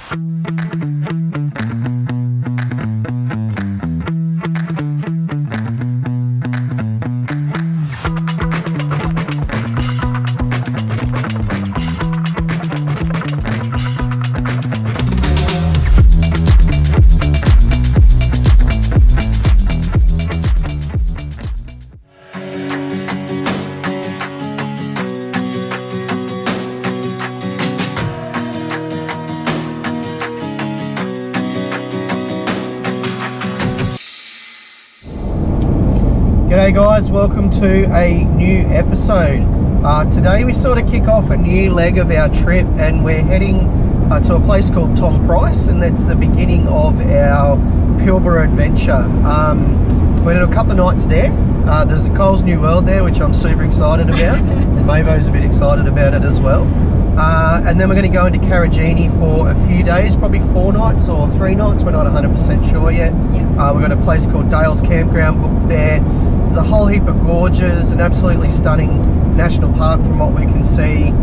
G'day guys, welcome to a new episode. Today we sort of kick off a new leg of our trip and we're heading to a place called Tom Price, and that's the beginning of our Pilbara adventure. We did a couple of nights there. There's the Coles New World there, which I'm super excited about. Mavo's a bit excited about it as well. And then we're going to go into Karijini for a few days, probably 4 nights or 3 nights. We're not 100% sure yet. Yeah. We've got a place called Dale's Campground booked there. There's a whole heap of gorges, an absolutely stunning national park from what we can see.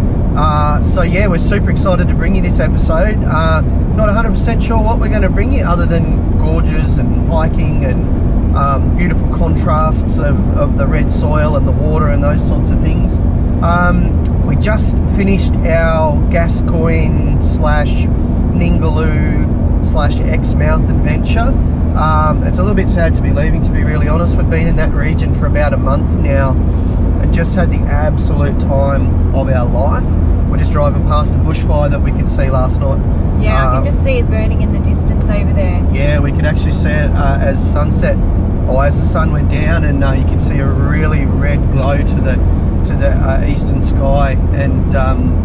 So yeah, we're super excited to bring you this episode. Not 100% sure what we're going to bring you other than gorges and hiking and beautiful contrasts of the red soil and the water and those sorts of things. We just finished our Gascoyne / Ningaloo / Exmouth adventure. It's a little bit sad to be leaving, to be really honest. We've been in that region for about a month now and just had the absolute time of our life. We're just driving past a bushfire that we could see last night. Yeah, I could just see it burning in the distance over there. Yeah, we could actually see it as sunset, or as the sun went down, and you can see a really red glow to the eastern sky, and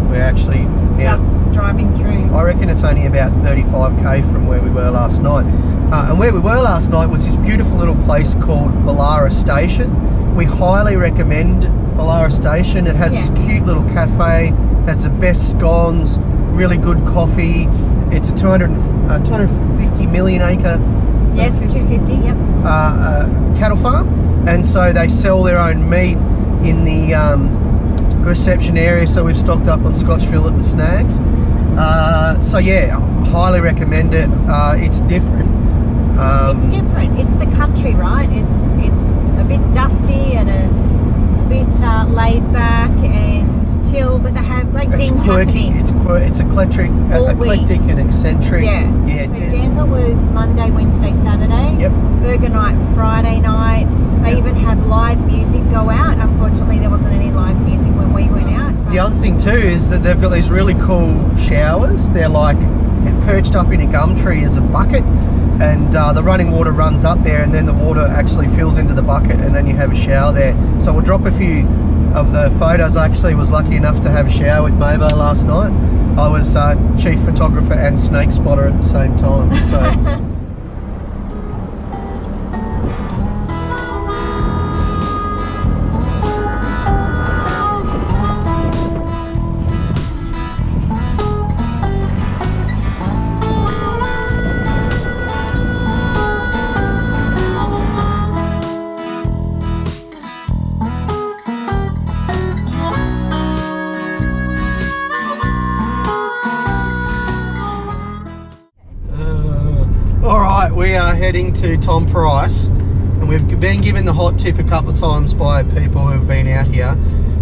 we're actually now just driving through. I reckon it's only about 35k from where we were last night. And where we were last night was this beautiful little place called Pilbara Station. We highly recommend Pilbara Station. It has this cute little cafe, has the best scones, really good coffee. It's a 250 million acre. Yes, 250, yep. Cattle farm, and so they sell their own meat in the reception area, so we've stocked up on Scotch fillet and snags. So yeah, highly recommend it. It's different. It's different. It's the country, right? It's a bit dusty and a bit laid back and chill, but they have like it's things quirky. happening. It's eclectic and eccentric. Yeah. So Denver was Monday, Wednesday, Saturday. Yep. Burger night Friday night. They even have live music go out. Unfortunately, there wasn't any live music when we went out. The other thing too is that they've got these really cool showers. They're like perched up in a gum tree as a bucket, and the running water runs up there, and then the water actually fills into the bucket, and then you have a shower there. So we'll drop a few of the photos. I actually was lucky enough to have a shower with Mavo last night. I was chief photographer and snake spotter at the same time. So. We are heading to Tom Price, and we've been given the hot tip a couple of times by people who have been out here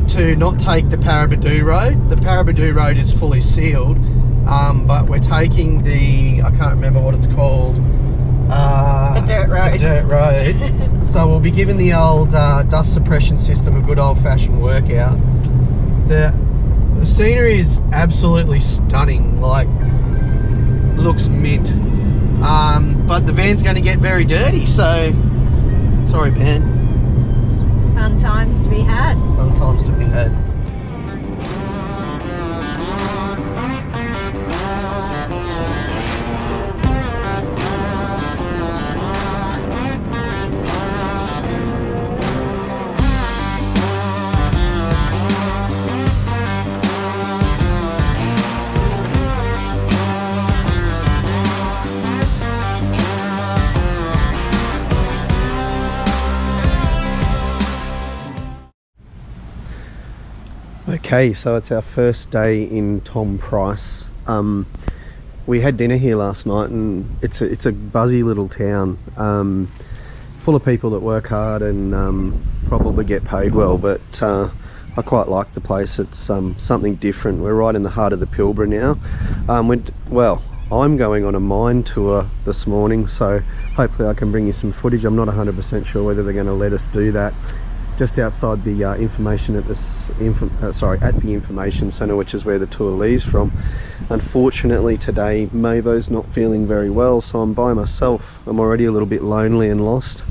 to not take the Parabadoo Road. The Parabadoo Road is fully sealed, but we're taking the, I can't remember what it's called. The dirt road. The dirt road. So we'll be giving the old dust suppression system a good old-fashioned workout. The scenery is absolutely stunning, like looks mint. But the van's going to get very dirty, so sorry, van. Fun times to be had. Fun times to be had. Okay, so it's our first day in Tom Price. we had dinner here last night, and it's a buzzy little town, full of people that work hard and probably get paid well, but I quite like the place. It's something different. We're right in the heart of the Pilbara now. I'm going on a mine tour this morning, so hopefully I can bring you some footage. I'm not 100% sure whether they're going to let us do that. Just outside the information at the information centre, which is where the tour leaves from. Unfortunately today Mavo's not feeling very well, so I'm by myself. I'm already a little bit lonely and lost,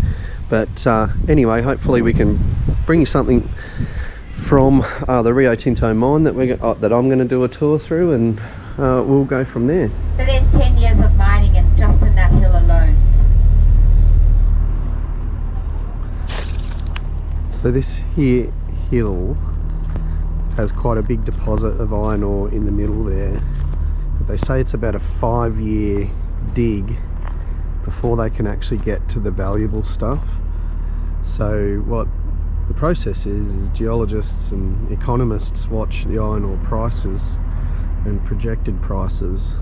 but anyway, hopefully we can bring you something from the Rio Tinto mine that I'm going to do a tour through, and we'll go from there. So there's 10 years of mining and just in that hill alone. So this here hill has quite a big deposit of iron ore in the middle there. But they say it's about a 5-year dig before they can actually get to the valuable stuff. So what the process is geologists and economists watch the iron ore prices and projected prices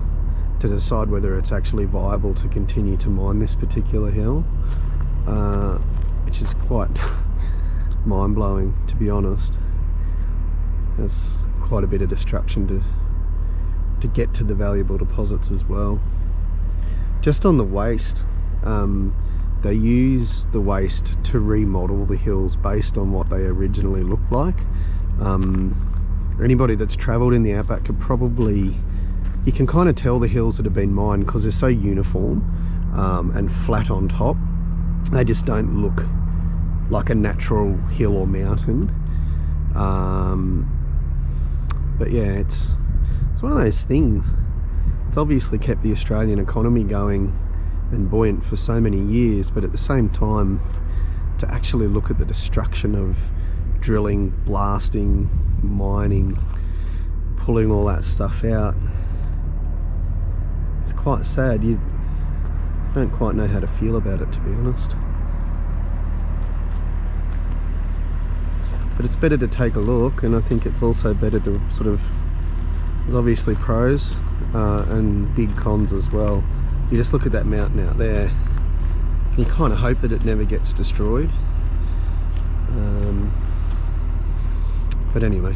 to decide whether it's actually viable to continue to mine this particular hill, which is quite mind-blowing, to be honest. There's quite a bit of destruction to get to the valuable deposits as well. Just on the waste, they use the waste to remodel the hills based on what they originally looked like. Anybody that's travelled in the outback could probably, you can kind of tell the hills that have been mined because they're so uniform and flat on top. They just don't look like a natural hill or mountain. But yeah, it's one of those things. It's obviously kept the Australian economy going and buoyant for so many years, but at the same time, to actually look at the destruction of drilling, blasting, mining, pulling all that stuff out, it's quite sad. You don't quite know how to feel about it, to be honest. But it's better to take a look, and I think it's also better to there's obviously pros and big cons as well. You just look at that mountain out there, and you kind of hope that it never gets destroyed. But anyway.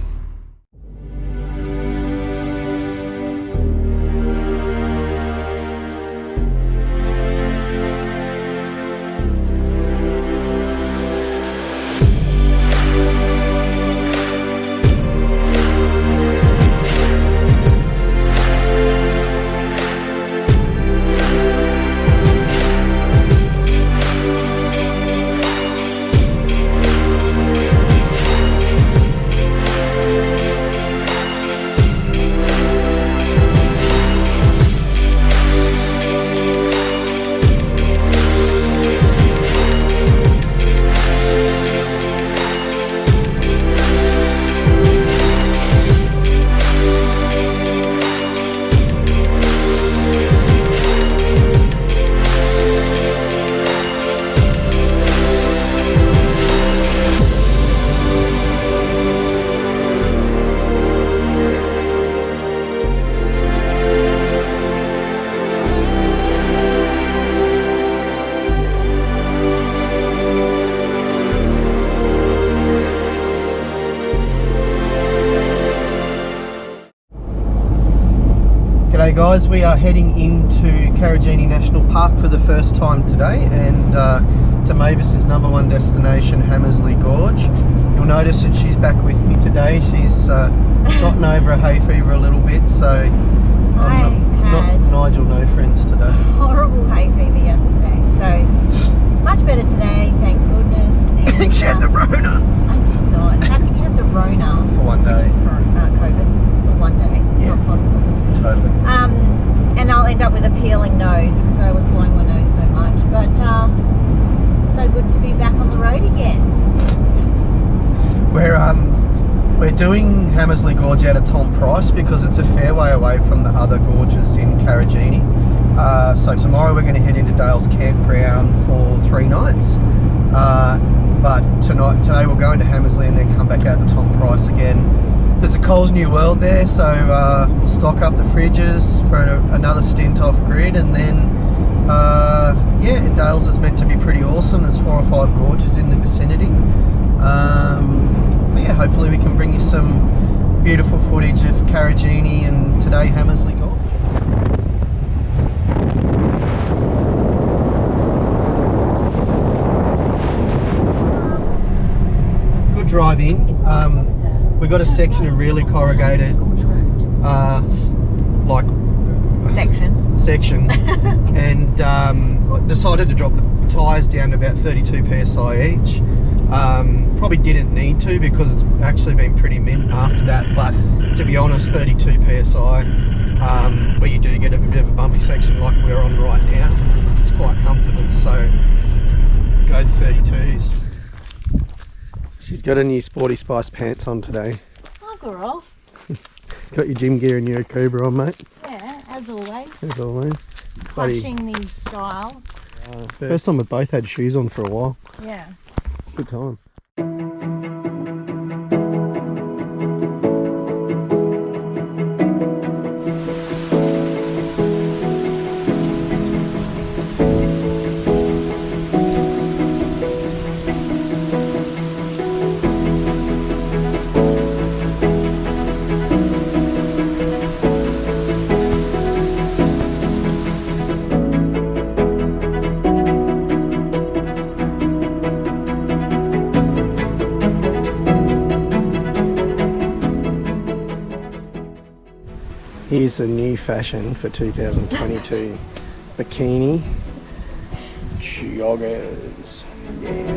G'day guys, we are heading into Karijini National Park for the first time today, and to Mavis's #1 destination, Hammersley Gorge. You'll notice that she's back with me today. She's gotten over a hay fever a little bit, so Nigel no friends today. Horrible hay fever yesterday, so much better today, thank goodness. And, I think she had the Rona. I did not. How can you have the Rona For one day. Which is COVID for one day? It's not possible. Totally. And I'll end up with a peeling nose because I was blowing my nose so much. But so good to be back on the road again. We're doing Hammersley Gorge out of Tom Price because it's a fair way away from the other gorges in Karijini. So tomorrow we're going to head into Dale's Campground for 3 nights. But today we'll go into Hammersley and then come back out to Tom Price again there's a Coles New World there, so we'll stock up the fridges for another stint off grid, and then yeah, Dales is meant to be pretty awesome. There's 4 or 5 gorges in the vicinity, so yeah, hopefully we can bring you some beautiful footage of Karijini and today Hamersley Gorge. Good drive in. We got a section of really corrugated like section and decided to drop the tyres down to about 32 psi each. Probably didn't need to because it's actually been pretty mint after that, but to be honest, 32 psi where you do get a bit of a bumpy section like we're on right now, it's quite comfortable, so go 32s. She's got a new Sporty Spice pants on today. Oh, girl. Got your gym gear and your Cobra on, mate. Yeah, as always. As always. Clutching the style. First time we both had shoes on for a while. Yeah. Good time. Here's the new fashion for 2022. Bikini joggers. Yeah.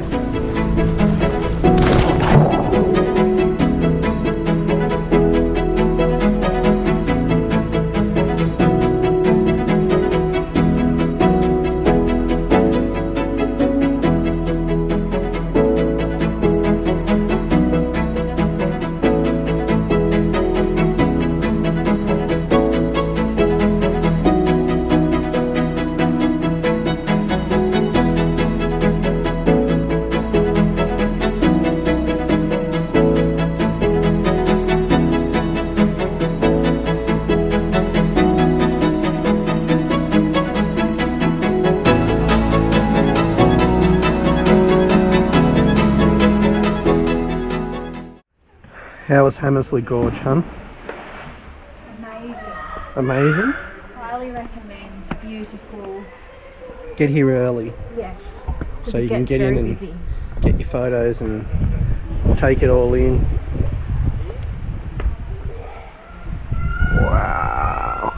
How was Hamersley Gorge, hun? Amazing. Amazing? Highly recommend. Beautiful. Get here early Yes. so you can get in and get your photos and take it all in. Wow.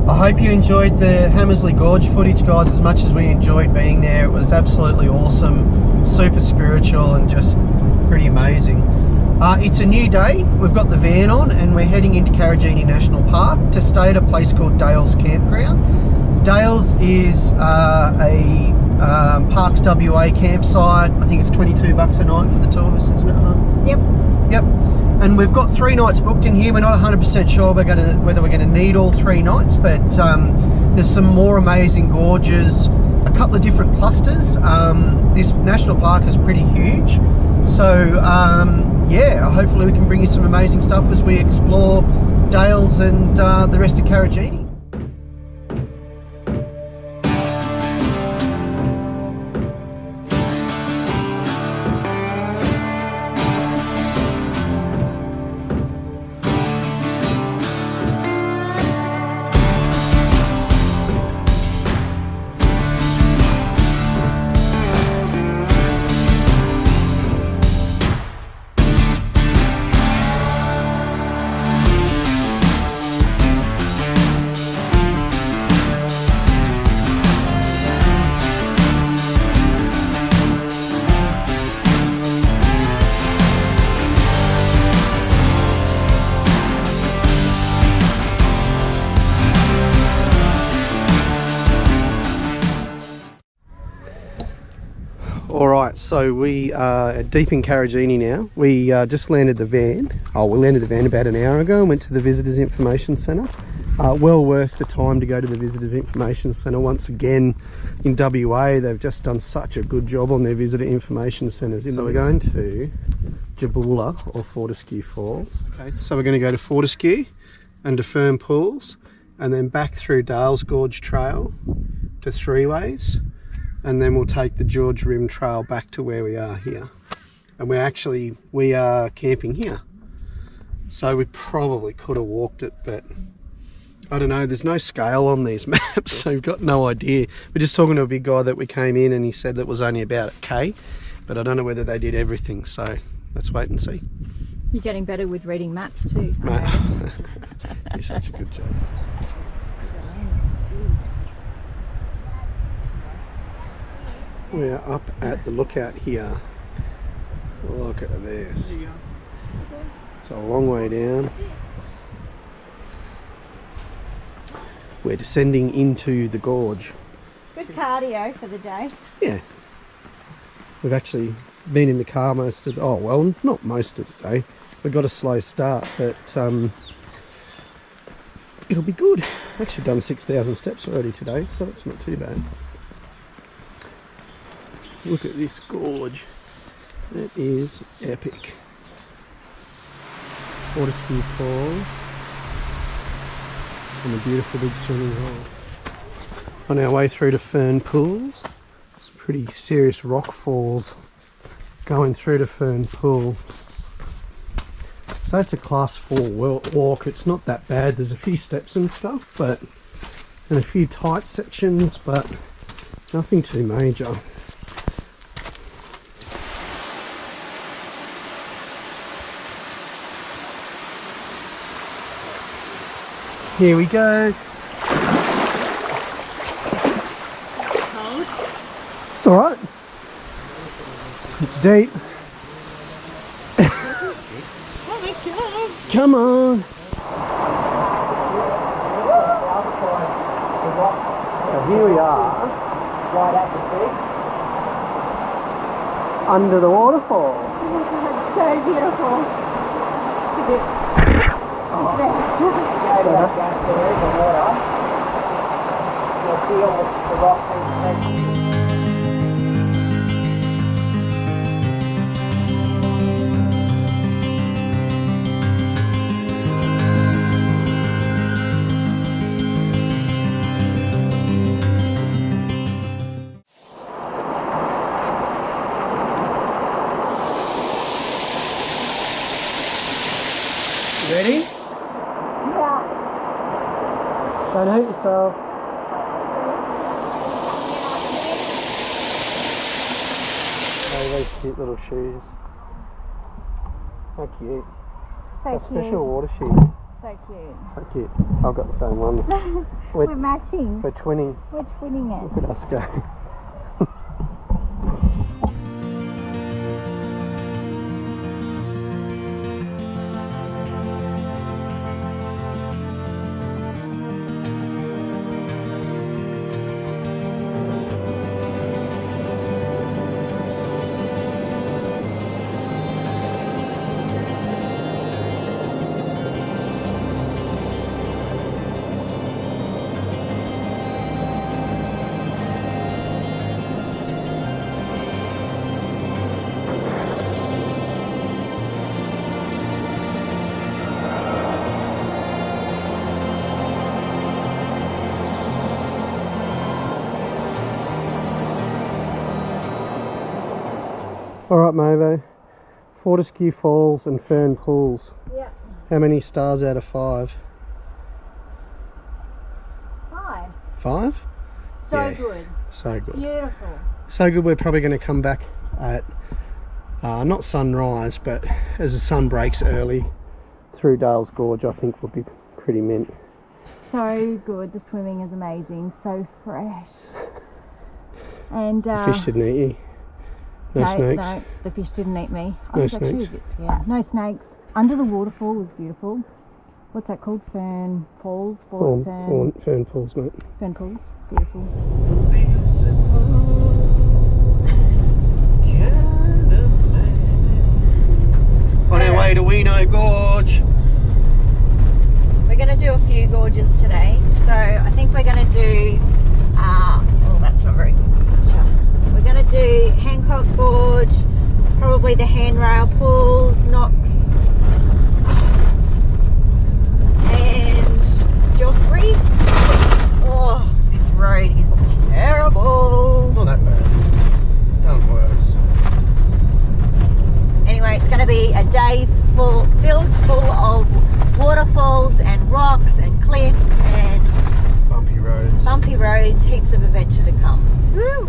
I hope you enjoyed the Hamersley Gorge footage, guys, as much as we enjoyed being there. It was absolutely awesome, super spiritual and just pretty amazing. It's a new day. We've got the van on and we're heading into Karijini National Park to stay at a place called Dale's Campground. Dale's is a Parks WA campsite. I think it's $22 a night for the tourists, isn't it, huh? Yep. Yep. And we've got 3 nights booked in here. We're not 100% sure whether we're going to need all 3 nights, but there's some more amazing gorges, a couple of different clusters. This national park is pretty huge. So yeah, hopefully we can bring you some amazing stuff as we explore Dales and the rest of Karijini. Right, so we are deep in Karijini now. We just landed the van. We landed the van about an hour ago and went to the Visitors Information Centre. Well worth the time to go to the Visitors Information Centre. Once again, in WA, they've just done such a good job on their Visitor Information Centres. So we're going to Jabula or Fortescue Falls. Okay, so we're going to go to Fortescue and to Fern Pools, and then back through Dales Gorge Trail to Three Ways, and then we'll take the George Rim Trail back to where we are here. And we are camping here. So we probably could have walked it, but I don't know, there's no scale on these maps, so we've got no idea. We're just talking to a big guy that we came in and he said that was only about a K, but I don't know whether they did everything, so let's wait and see. You're getting better with reading maps too. Mate, you're such a good job. We're up at the lookout here. Look at this. It's a long way down. We're descending into the gorge. Good cardio for the day. Yeah. We've actually been in the car most of not most of the day. We got a slow start, but it'll be good. I've actually done 6,000 steps already today, so that's not too bad. Look at this gorge. That is epic. Fortescue Falls and a beautiful big swimming hole. On our way through to Fern Pools, some pretty serious rock falls going through to Fern Pool. So it's a class 4 walk. It's not that bad. There's a few steps and stuff, and a few tight sections, but nothing too major. Here we go. Cold? It's alright. It's deep. Come on. So here we are, right at the sea, under the waterfall. So beautiful. You'll feel the rock. Ready? Yeah. Don't hurt yourself. Oh, those cute little shoes. How cute. So A cute. special water shoes. So cute. So cute. I've got the same ones. We're matching. We're twinning. We're twinning it. Look at us go. Alright, Mavo. Fortescue Falls and Fern Pools. Yeah. How many stars out of 5? 5. 5? So Yeah. good. So good. Beautiful. So good, we're probably going to come back at, not sunrise, but as the sun breaks early through Dales Gorge, I think we'll be pretty mint. So good. The swimming is amazing. So fresh. And The fish didn't eat you. No snakes. No, the fish didn't eat me. I No was actually snakes. a bit scared. No snakes. Under the waterfall was beautiful. What's that called? Fern Falls? Fern Pools, mate. Fern Pools. Beautiful. Okay. On our way to Weeno Gorge. We're going to do a few gorges today. So I think we're going to do, oh, that's not very good picture. We're going to do Hancock Gorge, probably the handrail pools, Knox, and Joffrey's. Oh, this road is terrible. Not that bad. Done worse. Anyway, it's going to be a day filled full of waterfalls and rocks and cliffs and Bumpy roads. bumpy roads, heaps of adventure to come. Woo!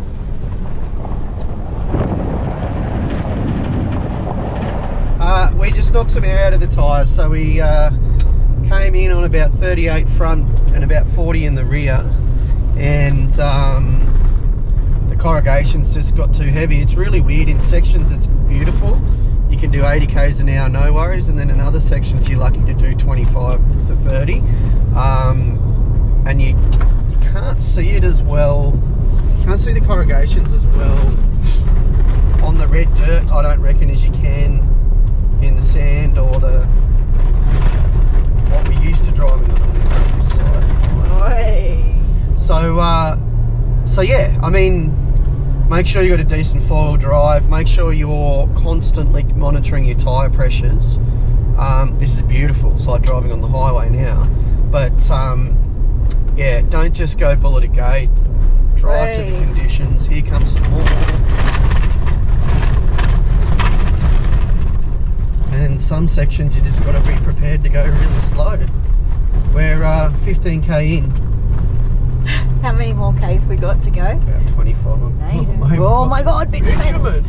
We just knocked some air out of the tyres, so we came in on about 38 front and about 40 in the rear, and the corrugation's just got too heavy. It's really weird. In sections it's beautiful, you can do 80 k's an hour, no worries, and then in other sections you're lucky to do 25 to 30, and you can't see it as well, can't see the corrugations as well on the red dirt, I don't reckon, as you can in the sand or the what we used to driving on this side. Oi. So yeah, I mean, make sure you got a decent four-wheel drive. Make sure you're constantly monitoring your tyre pressures. This is beautiful. It's like driving on the highway now. But yeah, don't just go bullet a gate. Drive to the conditions. Here comes some more. And in some sections, you just got to be prepared to go really slow. We're 15k in. How many more Ks we got to go? About 25. Oh my God, Benjamin.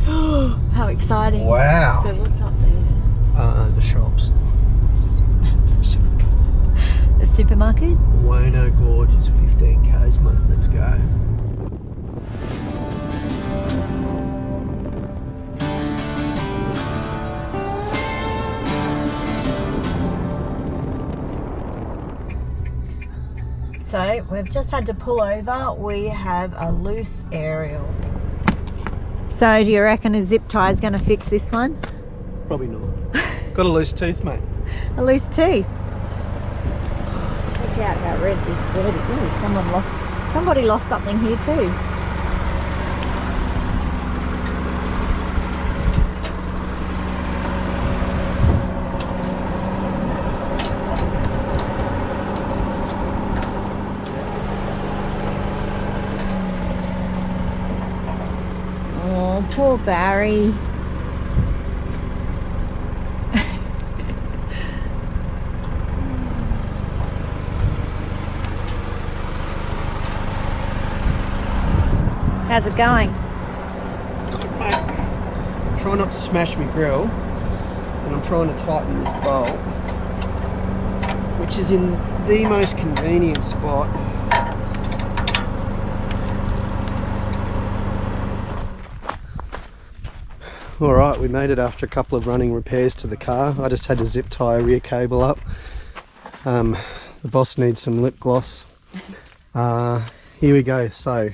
How exciting. Wow. So what's up there? The shops. The supermarket? Weeno Gorge is 15 k's, mate. Let's go. So we've just had to pull over. We have a loose aerial. So do you reckon a zip tie is going to fix this one? Probably not. Got a loose tooth, mate. A loose tooth. Check out how red this dirty. Ooh, somebody lost something here too. Oh, poor Barry. How's it going? Good, mate. I'm trying not to smash my grill, and I'm trying to tighten this bolt, which is in the most convenient spot. Alright, we made it after a couple of running repairs to the car. I just had to zip tie a rear cable up. The boss needs some lip gloss. Here we go. So,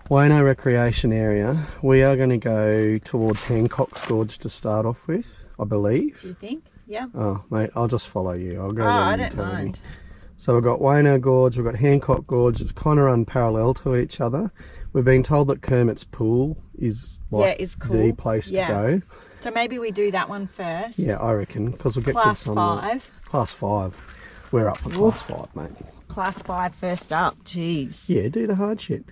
Weeno Recreation Area. We are going to go towards Hancock Gorge to start off with, I believe. Do you think? Yeah. Oh, mate, I'll just follow you. I'll go Oh, where I you don't tell me. mind. So we've got Weeno Gorge, we've got Hancock Gorge. It's kind of run parallel to each other. We've been told that Kermit's Pool is like is cool. the place to go. So maybe we do that one first. Yeah, I reckon, because we'll get Class good sunlight. 5. Class 5. We're up for Class 5, mate. Class 5 first up. Jeez. Yeah, do the hard shit.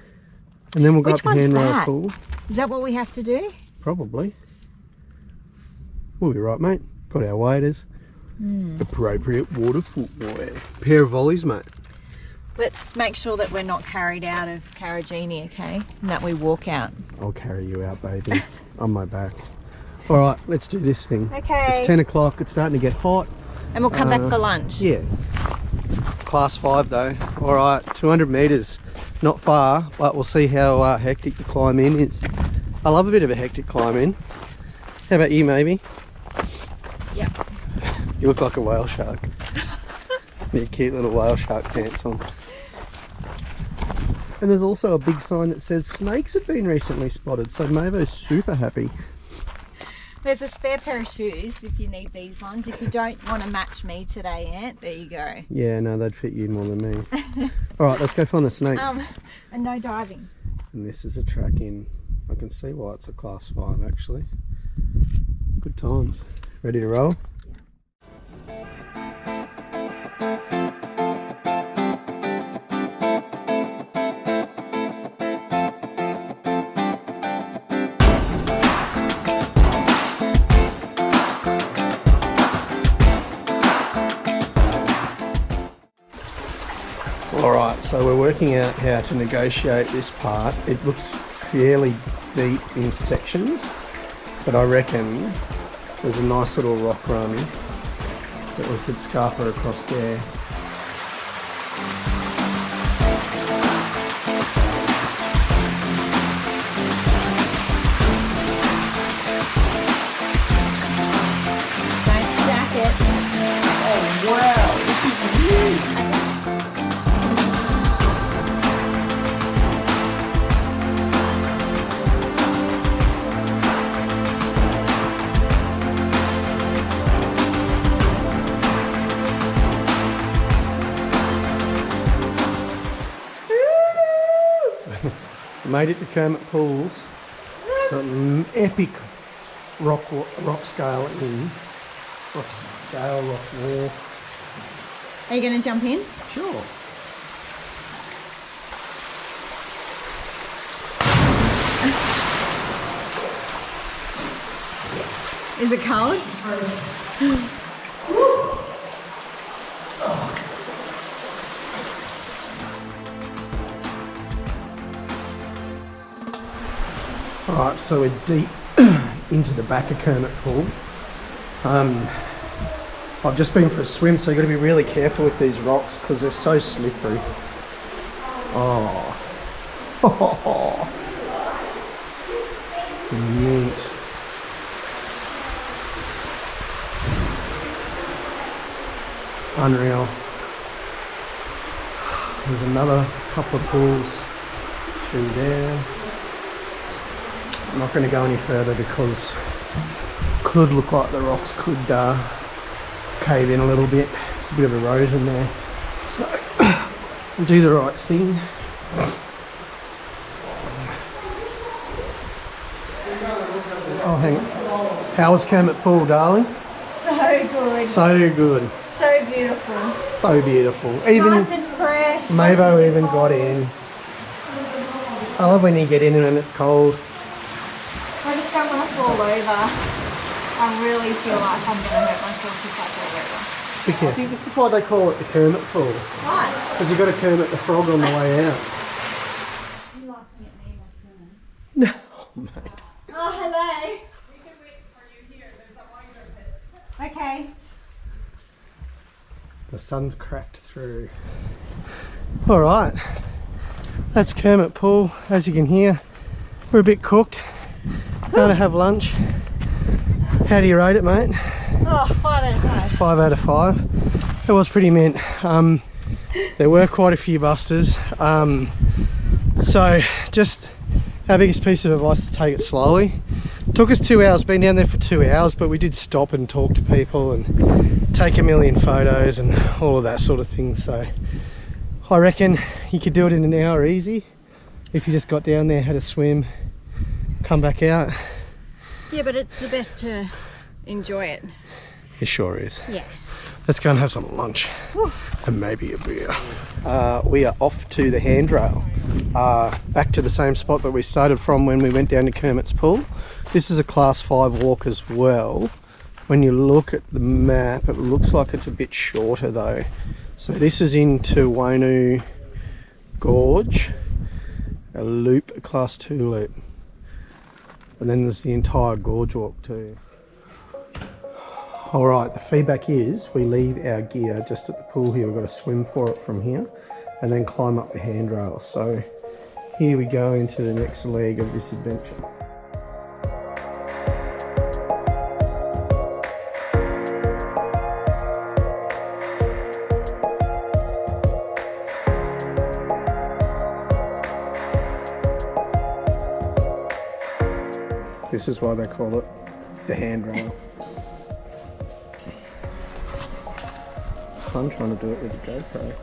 And then we'll go Which up to one's Handrail that? Pool. Is that what we have to do? Probably. We'll be right, mate. Got our waders. Appropriate water footwear. Pair of volleys, mate. Let's make sure that we're not carried out of Karijini, okay? And that we walk out. I'll carry you out, baby. On my back. All right, let's do this thing. Okay. It's 10 o'clock. It's starting to get hot. And we'll come back for lunch. Yeah. Class 5 though. All right, 200 metres. Not far, but we'll see how hectic the climb in is. I love a bit of a hectic climb in. How about you, maybe? Yeah. You look like a whale shark. Your cute little whale shark pants on. And there's also a big sign that says snakes have been recently spotted, so Mavo's super happy. There's a spare pair of shoes if you need these ones. If you don't want to match me today, Ant, there you go. Yeah, no, they'd fit you more than me. All right, let's go find the snakes. And no diving. And this is a track in. I can see why it's a class 5 actually. Good times. Ready to roll? Alright, so we're working out how to negotiate this part. It looks fairly deep in sections, but I reckon there's a nice little rock run that we could scarper across there. Nice jacket. Oh wow, this is huge! Made it to Kermit Pools. Some epic rock scale in. Rock wall. Are you going to jump in? Sure. Is it cold? Alright, so we're deep into the back of Kermit Pool. I've just been for a swim, so you've got to be really careful with these rocks because they're so slippery. Oh. Mint. Unreal. There's another couple of pools through there. I'm not going to go any further because it could look like the rocks could cave in a little bit. There's a bit of erosion there. So we'll do the right thing. Oh, hang on. How was Kermit Pool, darling? So good. So good. So beautiful. So beautiful. Even Nice and fresh. Mavo even got in. I love when you get in and it's cold. I just don't want to fall over. I really feel like I'm going to hurt myself if I fall over. Be careful. I think this is why they call it the Kermit Pool. Why? Because you've got to Kermit the frog on the way out. You laughing at me, my son? No, mate. Oh, hello. We can wait for you here. There's a wider pit. Okay. The sun's cracked through. Alright, that's Kermit Pool. As you can hear, we're a bit cooked. Going to have lunch. How do you rate it, mate? Oh, 5 out of 5. 5 out of 5. It was pretty mint. There were quite a few busters. So just our biggest piece of advice is to take it slowly. Took us 2 hours, been down there for 2 hours, but we did stop and talk to people and take a million photos and all of that sort of thing. So I reckon you could do it in an hour easy if you just got down there, had a swim, come back out. Yeah, but it's the best to enjoy it. It sure is. Yeah. Let's go and have some lunch and maybe a beer. We are off to the handrail, back to the same spot that we started from when we went down to Kermit's Pool. This is a class 5 walk as well. When you look at the map, it looks like it's a bit shorter though. So this is into Knox Gorge, a loop, a class 2 loop. And then there's the entire gorge walk too. Alright, the feedback is we leave our gear just at the pool here. We've got to swim for it from here and then climb up the handrail. So here we go into the next leg of this adventure. This is why they call it the handrail. It's fun trying to do it with a GoPro.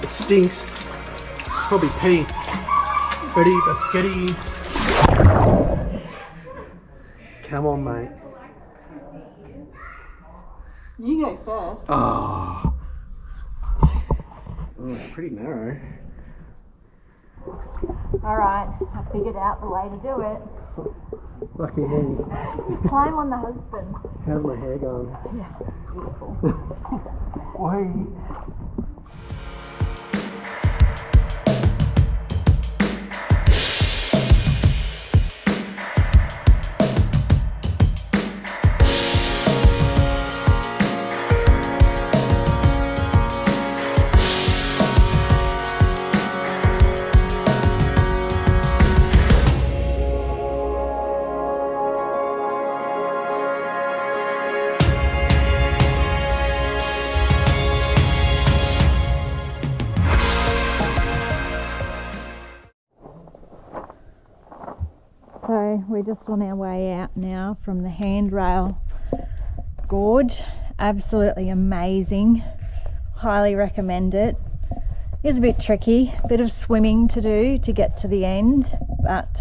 It stinks. It's probably pee. Ready? Let's get you. Come on, mate. You go first. Oh, it's pretty narrow. Alright, I figured out the way to do it. Lucky me. Climb on the husband. How's my hair going? Yeah, beautiful. Why? So we're just on our way out now from the handrail gorge. Absolutely amazing. Highly recommend it. It's a bit tricky, a bit of swimming to do to get to the end, but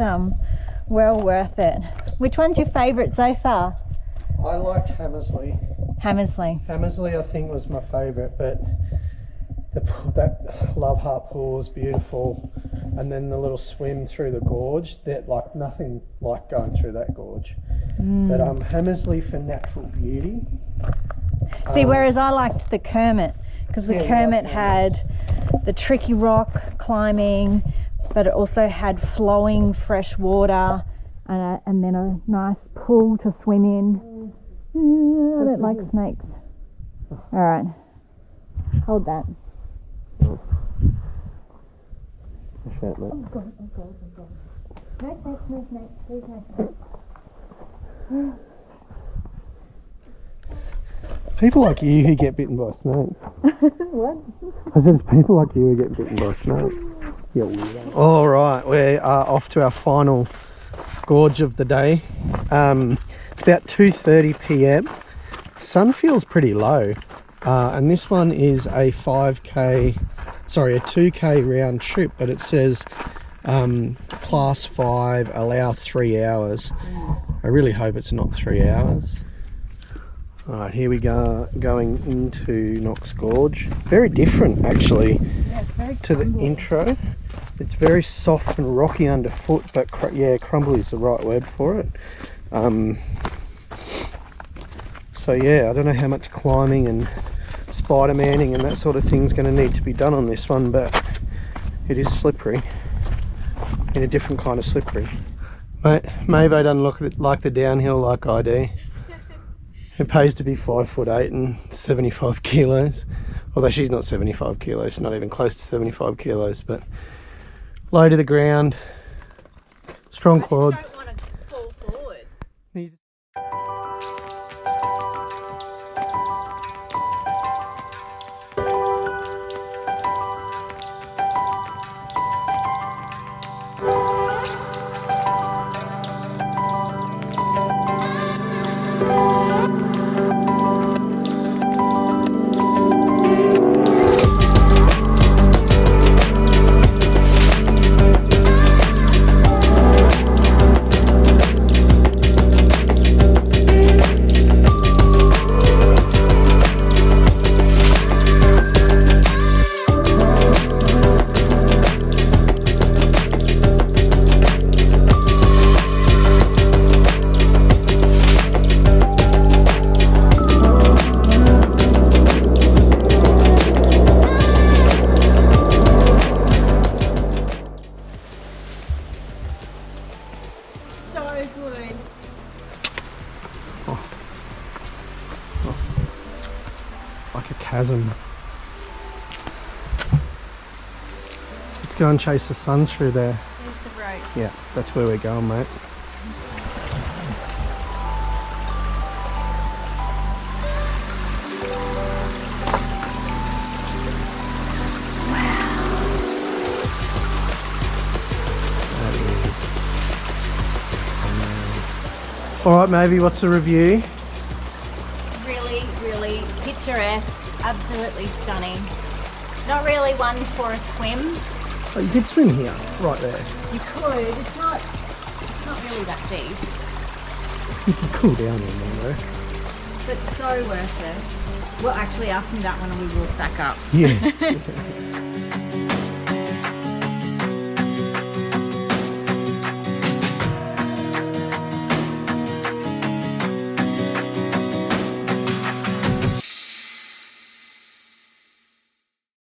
well worth it. Which one's your favourite so far? I liked Hammersley. Hammersley. Hammersley, I think, was my favourite, but that Love Heart pool was beautiful, and then the little swim through the gorge. That like nothing like going through that gorge. But Hammersley for natural beauty. See, whereas I liked the Kermit, because the Kermit had the tricky rock climbing, but it also had flowing fresh water and then a nice pool to swim in. I don't like snakes. All right, hold that. No snakes. People like you who get bitten by snakes. What? I said it's people like you who get bitten by snakes. Yeah. All right, we are off to our final gorge of the day. It's about 2:30 p.m. Sun feels pretty low, and this one is a 2k round trip, but it says class 5, allow 3 hours. I really hope it's not 3 hours. All right, here we go, going into Knox Gorge. Very different actually to the intro. It's very soft and rocky underfoot, but crumbly is the right word for it. So yeah, I don't know how much climbing and Spider-Manning and that sort of thing is going to need to be done on this one, but it is slippery, in a different kind of slippery. Mate, Mavo doesn't look like the downhill like I do. It pays to be 5'8" and 75 kilos. Although she's not 75 kilos, she's not even close to 75 kilos, but low to the ground, strong quads. I just don't want to fall forward. Like a chasm. Let's go and chase the sun through there. There's the road. Yeah, that's where we're going, mate. All right, maybe what's the review? Really, really picturesque, absolutely stunning. Not really one for a swim. Oh, you could swim here, right there. You could, it's not really that deep, You could cool down in there though. but so worth it. We'll actually ask me that when we walk back up. Yeah.